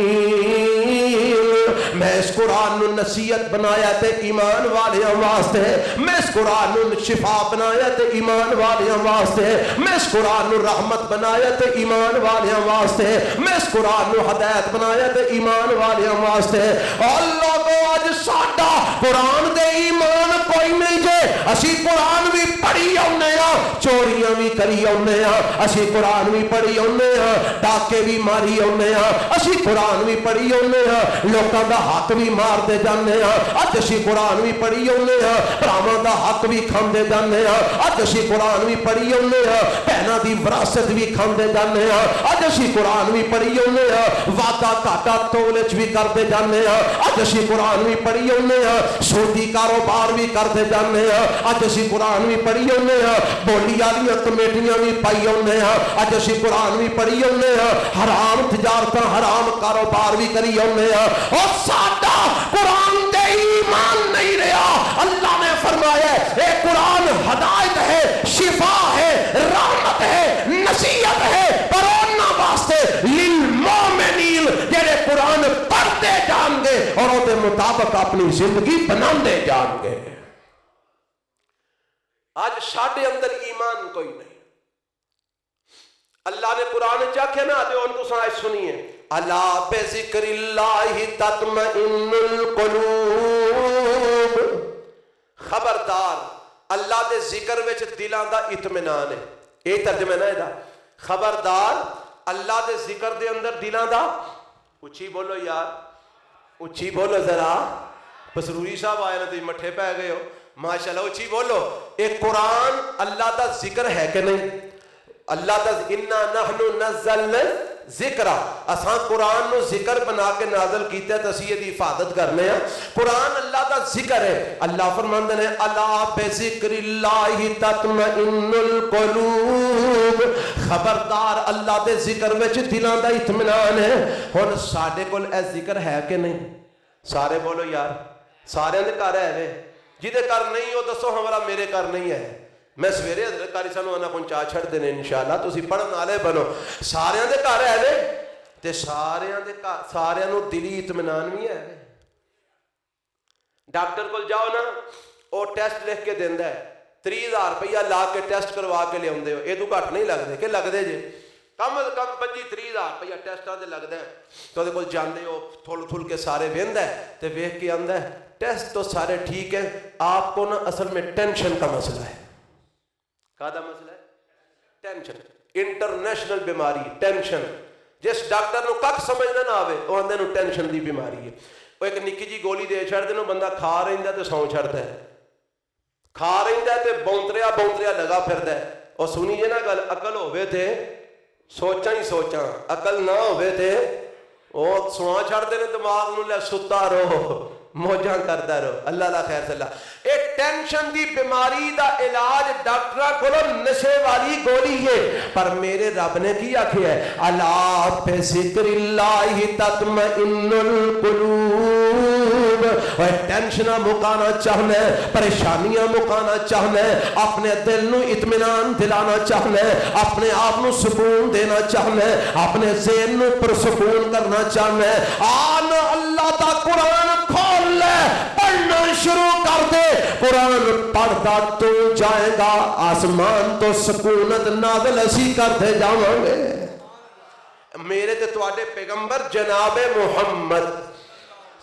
میں اس قرآن نو نصیحت بنایا تے ایمان والیاں واسطے، میں اس قرآن نو شفا بنایا تے ایمان والیاں واسطے، میں اس قرآن نو رحمت بنایا تے ایمان والیاں واسطے، میں اس قرآن نو ہدایت بنایا تے ایمان والیاں واسطے. اور لوگوں اج ساڈا قرآن دے ایمان کوئی نہیں جے. اسی قرآن بھی پڑھی آنے ہاں، چوریاں بھی کری آنے ہاں اسی قرآن بھی پڑھی آنے ہاں ڈاکے بھی ماری آنے ہاں اسی قرآن بھی پڑھی آنے ہاں لوکاں دا حق بھی مار دے جانے ہاں اج اسی قرآن بھی پڑھی آنے ہاں بھراواں دا حق بھی کھاندے جانے ہاں اج اسی قرآن بھی پڑھی آنے ہاں بہناں دی وراثت بھی کھاندے جانے ہاں اج اسی قرآن بھی پڑھی آنے ہاں وعدہ گھاٹا تولچ بھی کرتے جانے ہاں اج اسی قرآن بھی پڑھی آنے ہاں سودی کاروبار بھی کرتے جانے ہاں اج اسی قرآن بھی پڑھی آنے ہاں بولی والی کمیٹیاں بھی پائی آنے ہاں اج اسی قرآن بھی پڑھی آنے ہاں حرام تجارت حرام کاروبار بھی کری آنے ہاں اور ساڈا قرآن تے ایمان نہیں رہا اللہ نے فرمایا اے قرآن ہدایت ہے شفا ہے رحمت ہے نصیحت ہے پر انہاں واسطے للمومنین جڑے قرآن پڑھتے جان گے اور وہ مطابق اپنی زندگی بناندے جان گے آج ساڈے اندر ایمان کوئی نہیں اللہ نے قرآن چاکھے نا دے ان کو سنائے سنیے الا بذکر اللہ تطمئن القلوب خبردار اللہ دے ذکر وچ دلاں دا اطمینان ہے یہ ترجمہ ہے نا خبردار اللہ دے ذکر دے اندر دلاں دا اچھی بولو یار اچھی بولو ذرا بسروری صاحب آئے نا تو مٹھے پہ گئے ہو ماشاءاللہ اچھی بولو ایک قرآن اللہ دا ذکر ہے کہ نہیں اللہ دا انا نحن نزلنا ذکر اساں قرآن نو ذکر بنا کے نازل کیتا ہے تسی دی حفاظت کرنے ہیں قرآن اللہ دا ذکر ہے اللہ فرماندے نے الا بذکر اللہ تطمئن القلوب خبردار اللہ دے ذکر وچ دلاں دا اطمینان ہے ہن ساڈے کول اے ذکر ہے کہ نہیں سارے بولو یار سارے دے گھر ہے وے جدے گھر نہیں ہو دسو ہمارا میرے گھر نہیں ہے میں سویرے حضرت قاری صاحب نوں پہنچا چھڑ دینے انشاءاللہ تسی پڑھن والے بنو سارے دے گھر ہے وے تے سارے نوں دلی اطمینان بھی ہے ڈاکٹر کول جاؤ نا او ٹیسٹ لکھ کے دیندا ہے 30,000 روپیہ لا کے ٹیسٹ کروا کے لے آندے ہو اے تو گھٹ نہیں لگدے کہ لگدے جے کم از کم 25-30,000 روپیہ ٹیسٹاں تے لگدا ہے تو دے کول جاندے ہو تھل کے سارے ویندا ہے تے ویکھ کے آندا ہے ٹیسٹ تو سارے ٹھیک ہیں آپ کو نا اصل میں ٹینشن کا مسئلہ ہے کہاں مسئلہ ہے ٹینشن انٹرنیشنل بیماری ٹینشن جس ڈاکٹر نو کک سمجھنا نہ آوے وہ اندر نو ٹینشن دی بیماری ہے وہ ایک نکی جی گولی دے چھڑ دے نو بندہ کھا رہندا تے سو چھڑدا ہے کھا رہندا تے بونتریا لگا پھردا ہے اور سنی جے نا گل عقل ہوے تے سوچاں عقل نہ ہوے تے او سوا چھڑ دے نے دماغ نو لے ستا رہو موجاں کردا رہو اللہ لا خیر صلی اللہ ایک ٹینشن دی بیماری دا علاج ڈاکٹراں کولو نشے والی گولی ہے پر میرے رب نے کی آکھیا ہے الا بذکر اللہ تطمئن القلوب اور ٹینشناں مکانا چاہنا ہے پریشانیاں مکانا چاہنا ہے اپنے دل نو اطمینان دلانا چاہنا ہے اپنے آپ نو سکون دینا چاہنا ہے اپنے ذہن نو پرسکون کرنا چاہنا ہے آن اللہ دا قرآن کھول لے پڑھنا شروع کر دے قرآن پڑھتا تو جائے گا آسمان تو سکونت نازل اسی کرتے جاؤں گے میرے تے تواڈے پیغمبر جناب محمد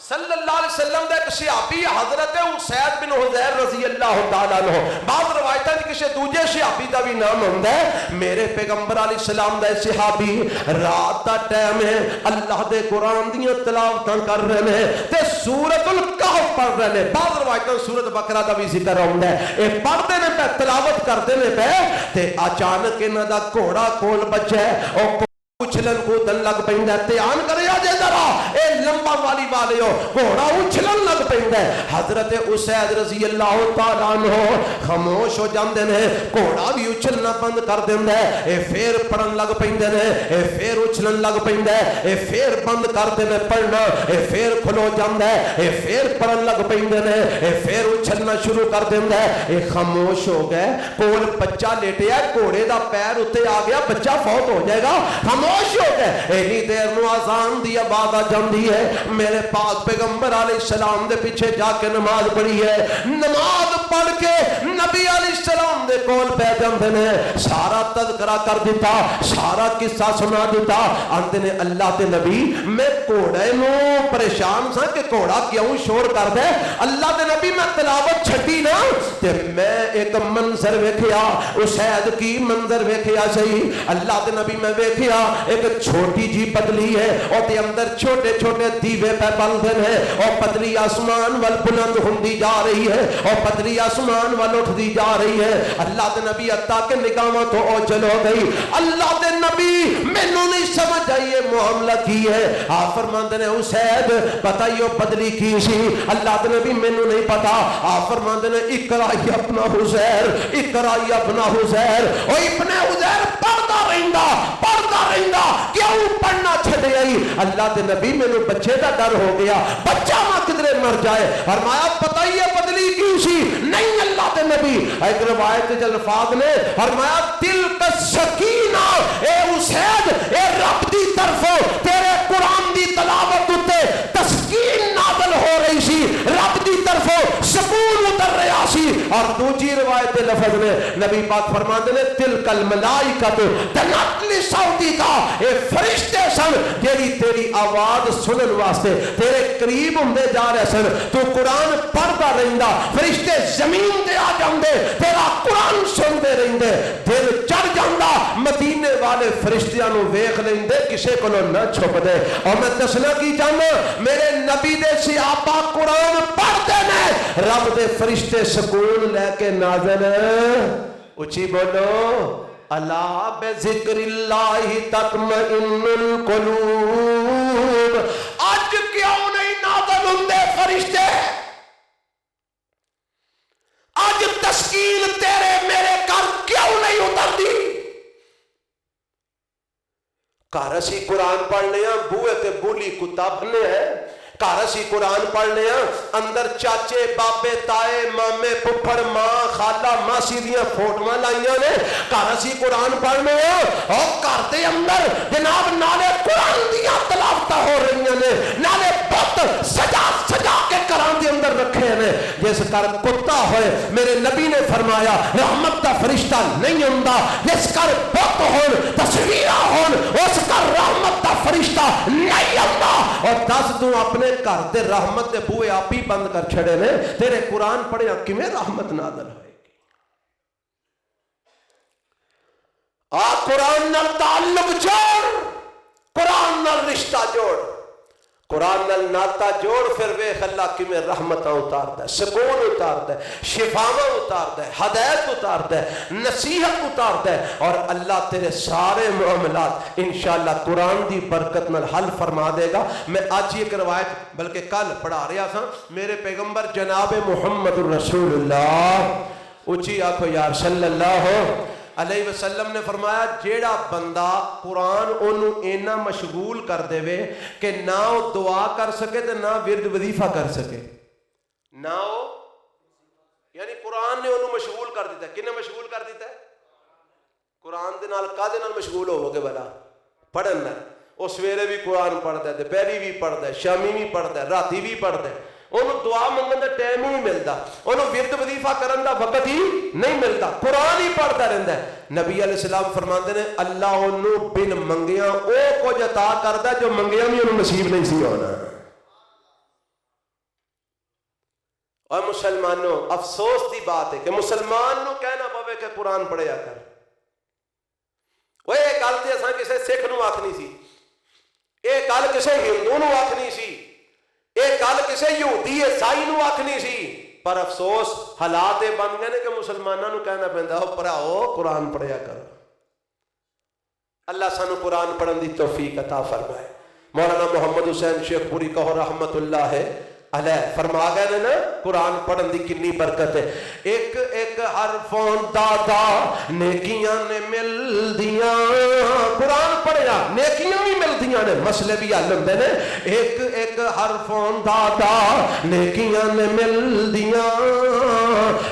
صلی اللہ علیہ وسلم دے ایک صحابی حضرت اسید بن حضیر رضی اللہ تعالیٰ عنہ بعض روایتاں دی کسی دوجے صحابی دا بھی نام ہوندا ہے میرے پیغمبر علیہ السلام دا صحابی رات دا ٹائم ہے اللہ دے قرآن دیاں تلاوتاں کر رہے ہیں تے سورۃ الکہف پڑھ رہے ہیں بعض روایتاں سورۃ بقرہ دا بھی ذکر ہوندا ہے اے پڑھدے نے پہ تلاوت کردے نے پہ تے اچانک انہاں دا گھوڑا کول بچا ہے او اچھلن کودن لگ پیندا ہے دھیان کرے جے ذرا اے لمبا والی والے ہو گھوڑا اچھلن لگ پیندا ہے حضرت اسید رضی اللہ تعالیٰ عنہ خاموش ہو جاندے نے گھوڑا بھی اچھلنا بند کر دیندا ہے اے پھر پڑھن لگ پیندے نے اے پھر اچھلن لگ پیندا ہے اے پھر بند کر دے نے پڑھنا اے پھر کھلو جاندا ہے اے پھر پڑھن لگ پیندے نے اے پھر اچھلنا شروع کر دیندا ہے اے خاموش ہو گئے کول بچہ لیٹیا گھوڑے دا پیر اوتے آ گیا بچہ فوت ہو جائے گا خاموش ہو گئے اینی دیر نو آزان دی آواز آ جاندی ہے میرے پاک پیغمبر علیہ السلام دے پیچھے جا کے نماز پڑھی ہے نماز پڑھ کے نبی علیہ السلام دے کول بیٹھ جاندے نے سارا تذکرہ کر دیتا سارا قصہ سنا دیتا آندے نے اللہ دے نبی میں گھوڑے نو پریشان سا کہ گھوڑا کیوں شور کر دے اللہ دے نبی میں تلاوت چھٹی نا تے میں ایک ایک منظر ویکھیا اسید کی منظر ویکھیا صحیح اللہ دے نبی میں ویکھیا ایک چھوٹی جی پتلی ہے اور دے اندر چھوٹے چھوٹے دیوے پہ بلدن ہے اور پتلی آسمان وال بلند ہوندی جا رہی ہے اور پتلی آسمان وال اٹھدی جا رہی ہے اللہ دے نبی عطا کے نگاہاں تو اوجل ہو گئی اللہ دے نبی مینوں نہیں سمجھ آئی یہ معاملہ کی ہے آپ فرماندے نے اسید بتائیو پتلی کی سی اللہ دے نبی مینوں نہیں پتا آپ فرماندے نے اقرا یا ابن حزیر اقرا یا ابن حزیر او ابن حزیر پڑھتا رہندا کیوں پڑھنا چھڈے آئی اللہ دے نبی مینوں بچے دا ڈر ہو گیا بچہ ماں کدھرے مر جائے فرمایا بتائیے بدلی کی سی نہیں اللہ دے نبی ایک روایت کے الفاظ نے فرمایا دل کا سکینہ اے اسید اے رب دی طرفوں تیرے قرآن دی تلاوت تے تسکین نازل ہو رہی سی رب دی طرفوں سکون اتر رہا سی اور دوسری روایت کے لفظ نے نبی پاک فرماتے نے تلک الملائکۃ تنت لصوتک اے فرشتے سن جیڑی تیری آواز سنن واسطے تیرے قریب ہوندے جا رہے سن تو قرآن پڑھدا رہندا فرشتے زمین تے آ جاندے تیرا قرآن سنتے رہندے دل چڑھ جاندا مدینے والے فرشتیاں نو ویکھ لیندے کسے کولوں نہ چھپ دے اور میں دسنا کی چاہنا میرے نبی دے صحابہ قرآن پڑھتے نے رب دے فرشتے سکون لے کے نازل اچھی بولو الا بذکر اللہ تطمئن القلوب آج کیوں نہیں نازل ہوندے فرشتے آج تسکین تیرے میرے گھر کیوں نہیں اترتی گھر اسی قرآن پڑھنے ہیں بوئے تے بولی کتا بھنے ہیں گھر اسی قرآن پڑھنے ہیں اندر چاچے بابے تائے مامے پپھڑ ماں خالہ ماسی دیاں فوٹواں لائیاں نے گھر اسی قرآن پڑھنے ہیں اور گھر دے اندر جناب نالے قرآن دیاں تلاوتاں ہو رہی نے نالے بت سجا سجا کے قرآن دے اندر رکھے ہیں جس گھر کتا ہوئے میرے نبی نے فرمایا رحمت دا فرشتہ نہیں ہوندا جس گھر بت ہون تصویراں ہون اس گھر رحمت دا فرشتہ نہیں ہوندا اور دس دوں اپنے گھر دے رحمت دے بوئے آپ ہی بند کر چھڑے نے تیرے قرآن پڑھیا کیویں رحمت نازل ہوئے گی قرآن نال تعلق جوڑ قرآن نال رشتہ جوڑ قرآن نال ناتا جوڑ پھر ویکھ اللہ کیویں رحمتاں اتاردا ہے سکون اتاردا ہے شفاواں اتاردا ہے ہدایت اتاردا ہے نصیحت اتاردا ہے اور اللہ تیرے سارے معاملات انشاءاللہ قرآن دی برکت نال حل فرما دے گا میں آج ایک روایت بلکہ کل پڑھا رہا تھا میرے پیغمبر جناب محمد الرسول اللہ اچھی آنکھو یار صلی اللہ علیہ وسلم نے فرمایا جیڑا بندہ قرآن انہوں اینا مشغول کر دے وے کہ نہ وہ دعا کر سکے تو نہ ورد وظیفہ کر سکے نہ وہ یعنی قرآن نے انہوں مشغول کر دیتا ہے کنے مشغول کر دیتا ہے قرآن دے نال کا دے نال مشغول ہو گے بلا پڑھن نال وہ سویرے بھی قرآن پڑھتا ہے دوپہری بھی پڑھتا ہے شامی بھی پڑھتا ہے راتی بھی پڑھتا ہے انہوں دعا منگن دا ٹائم ہی نہیں ملتا انہوں ورد وظیفہ کرن دا وقت ہی نہیں ملتا قرآن ہی پڑھتا رہتا ہے نبی علیہ السلام فرماندے نے اللہ انہوں بن منگیاں او کچھ عطا کردا جو منگیاں بھی انہوں نصیب نہیں سی ہونا اور مسلمانوں افسوس دی بات ہے کہ مسلمان نو کہنا پوے کہ قرآن پڑھیا کر وہ یہ گل تے اساں کسے سکھ نو آکھنی سی یہ گل کسے ہندو نو آکھنی سی یہ گل کسے یہودی عیسائی نو آکھنی سی پر افسوس حالات بن گئے نے کہ مسلمانوں نو کہنا پیندا ہو پڑھاؤ قرآن پڑھیا کرو اللہ سانو قرآن پڑھن دی توفیق عطا فرمائے مولانا محمد حسین شیخ پوری کہو رحمت اللہ ہے علیہ فرما گئے نا قرآن پڑھن دی کنی برکت ہے ایک ایک حرفوں دادا نیکیاں نے مل دیاں قرآن پڑھیا نیکیاں بھی مل دیاں نے مسئلے بھی حل ہوندے نے ایک ایک حرفوں دادا نیکیاں نے مل دیاں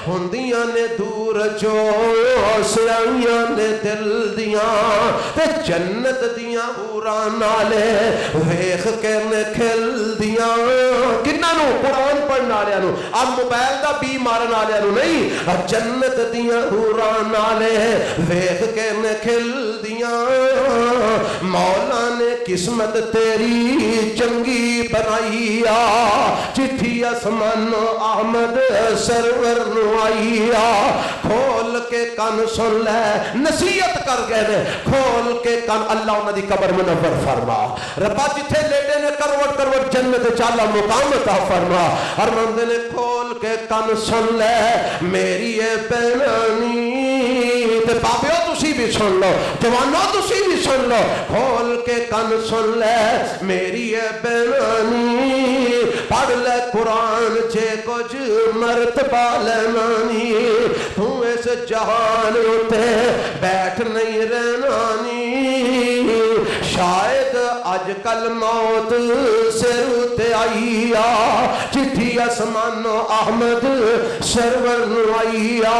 ہوندیاں نے دور جو سیاں نے دل دیاں تے جنت دیاں حوراں نالے ویکھ کے نے کھل دیاں کنا کنہاں نو قرآن پڑھن والے نو اب موبائل دا بی مارن والے نو نہیں جنت دیاں حوراں نالے ویکھ کے نے کھل دیاں مولا نے قسمت تیری چنگی بنائی آ چٹھی آسمان احمد سرور نو آئی آ کھول کے کان سن لے نصیحت کر گئے نے کھول کے کان اللہ انہاں دی قبر منور فرما ربا جتھے لیٹے نے کروٹ کروٹ جنت چالا مقام عطا فرما ارمندے نے کھول کے کان سن لے میری اے بینانی تے بابیو تسی بھی سن لو جوانو تسی بھی سن لو کھول کے کان سن لے میری اے بینانی پڑھ لے قرآن چھے کچھ مرتبہ لینانی تو اس جہان اتے بیٹھ نہیں رہنانی شاید اج کل موت سر اتے آئی آ چٹھی آسمان احمد سرور نو آئی آ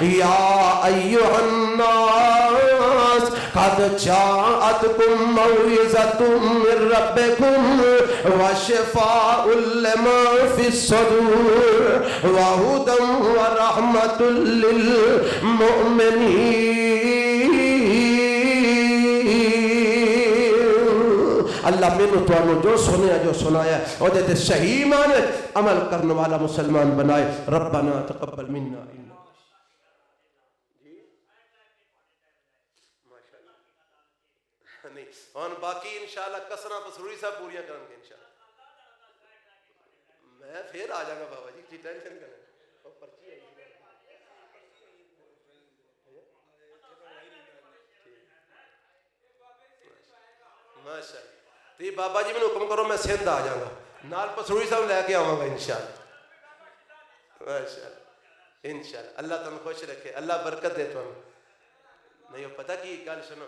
یا ایوہ الناس قد جاءتکم موعظۃ من ربکم وشفاء لما فی الصدور وہدی ورحمۃ للمؤمنین اللہ میں تو انہوں جو سنیا جو سنایا اور دیتے صحیح ایمان عمل کرنے والا مسلمان بنائے ربنا تقبل منا نہیں اور باقی انشاءاللہ کسرہ پسروری صاحب پوریاں کریں گے انشاءاللہ میں پھر آ جاؤں گا بابا جی کی ٹینشن کریں اور پرچی آئی ماشاءاللہ تو یہ بابا جی میں حکم کرو میں سندھ آ جاؤں گا نال پسروری صاحب لے کے آؤں گا انشاءاللہ ماشاءاللہ انشاءاللہ اللہ تم خوش رکھے اللہ برکت دے تو نہیں پتہ کی گل سنو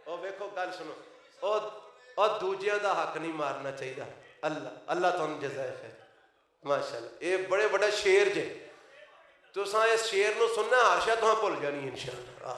او ویکھو گل سنو او دوجیاں دا حق نہیں مارنا چاہیے اللہ تم جزائے خیر ماشاءاللہ یہ بڑے بڑا شیر جے تو ساں اس شیر نو سننا ہر شاہ تو بھول جانی انشاءاللہ